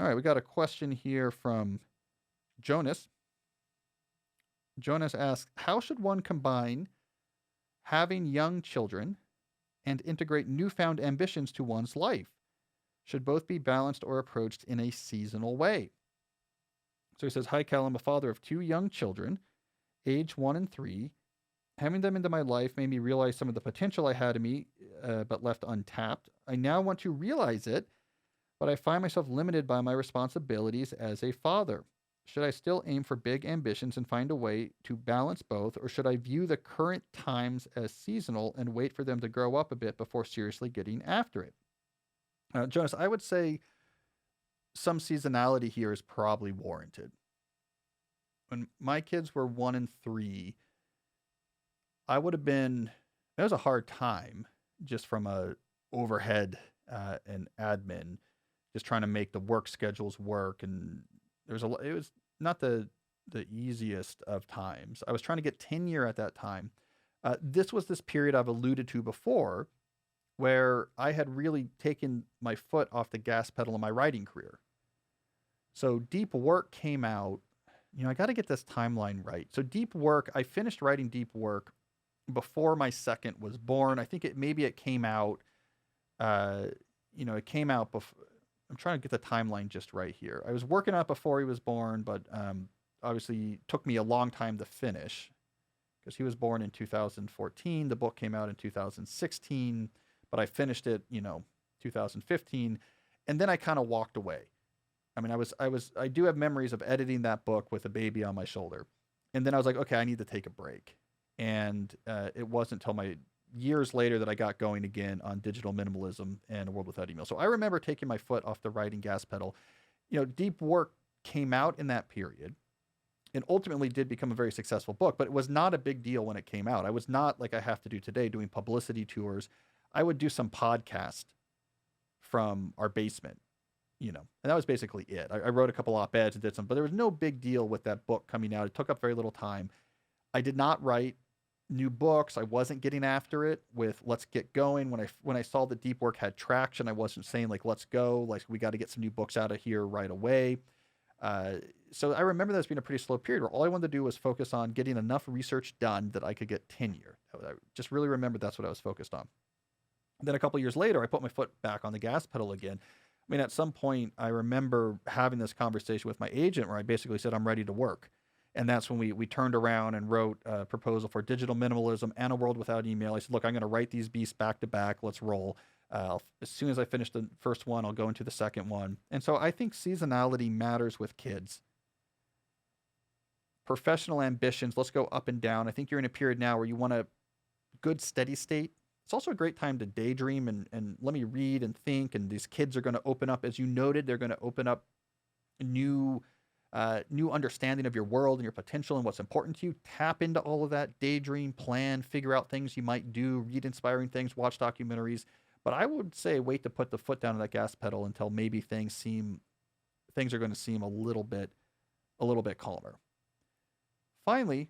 All right, we got a question here from Jonas. Jonas asks, how should one combine having young children and integrate newfound ambitions to one's life? Should both be balanced or approached in a seasonal way? So he says, hi, Cal. I'm a father of two young children, age 1 and 3. Having them into my life made me realize some of the potential I had in me, but left untapped. I now want to realize it, but I find myself limited by my responsibilities as a father. Should I still aim for big ambitions and find a way to balance both, or should I view the current times as seasonal and wait for them to grow up a bit before seriously getting after it? Jonas, I would say some seasonality here is probably warranted. When my kids were 1 and 3, I would have been, it was a hard time just from a overhead and admin, just trying to make the work schedules work. And it was not the easiest of times. I was trying to get tenure at that time. This was this period I've alluded to before where I had really taken my foot off the gas pedal in my writing career. So Deep Work came out. I got to get this timeline right. So Deep Work, I finished writing Deep Work before my second was born. I think it came out, it came out before. I'm trying to get the timeline just right here. I was working on it before he was born, but obviously took me a long time to finish because he was born in 2014. The book came out in 2016, but I finished it, 2015, and then I kind of walked away. I mean, I do have memories of editing that book with a baby on my shoulder, and then I was like, okay, I need to take a break. And it wasn't until my years later that I got going again on digital minimalism and A World Without Email. So I remember taking my foot off the writing gas pedal. Deep Work came out in that period and ultimately did become a very successful book, but it was not a big deal when it came out. I was not, like I have to do today, doing publicity tours. I would do some podcast from our basement, and that was basically it. I wrote a couple op-eds and did some, but there was no big deal with that book coming out. It took up very little time. I did not write new books. I wasn't getting after it with let's get going. When I saw that Deep Work had traction, I wasn't saying like, let's go, like we got to get some new books out of here right away. So I remember that as being a pretty slow period where all I wanted to do was focus on getting enough research done that I could get tenure. I just really remembered that's what I was focused on. And then a couple years later, I put my foot back on the gas pedal again. I mean, at some point, I remember having this conversation with my agent where I basically said, I'm ready to work. And that's when we turned around and wrote a proposal for digital minimalism and A World Without Email. I said, look, I'm going to write these beasts back to back. Let's roll. As soon as I finish the first one, I'll go into the second one. And so I think seasonality matters with kids. Professional ambitions, let's go up and down. I think you're in a period now where you want a good steady state. It's also a great time to daydream and let me read and think. And these kids are going to open up, as you noted, they're going to open up new understanding of your world and your potential and what's important to you. Tap into all of that, daydream, plan, figure out things you might do, read inspiring things, watch documentaries. But I would say wait to put the foot down on that gas pedal until maybe things are going to seem a little bit calmer. Finally,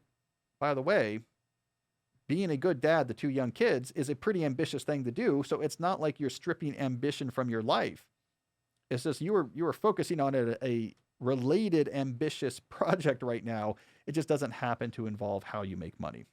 by the way, being a good dad to two young kids is a pretty ambitious thing to do. So it's not like you're stripping ambition from your life. It's just you were focusing on a related ambitious project right now. It just doesn't happen to involve how you make money.